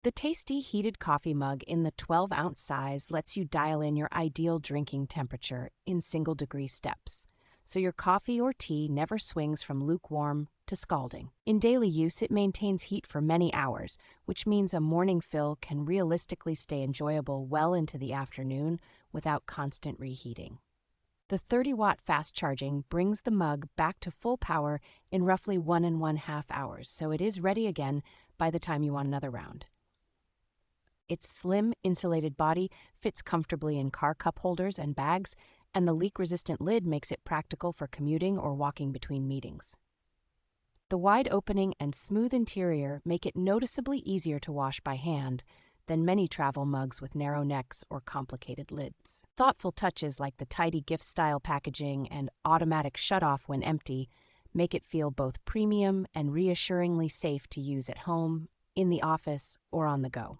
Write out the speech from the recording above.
The Tastee Heated Coffee Mug in the 12-ounce size lets you dial in your ideal drinking temperature in single-degree steps, so your coffee or tea never swings from lukewarm to scalding. In daily use, it maintains heat for many hours, which means a morning fill can realistically stay enjoyable well into the afternoon without constant reheating. The 30-watt fast charging brings the mug back to full power in roughly 1.5 hours, so it is ready again by the time you want another round. Its slim, insulated body fits comfortably in car cup holders and bags, and the leak-resistant lid makes it practical for commuting or walking between meetings. The wide opening and smooth interior make it noticeably easier to wash by hand than many travel mugs with narrow necks or complicated lids. Thoughtful touches like the tidy gift-style packaging and automatic shutoff when empty make it feel both premium and reassuringly safe to use at home, in the office, or on the go.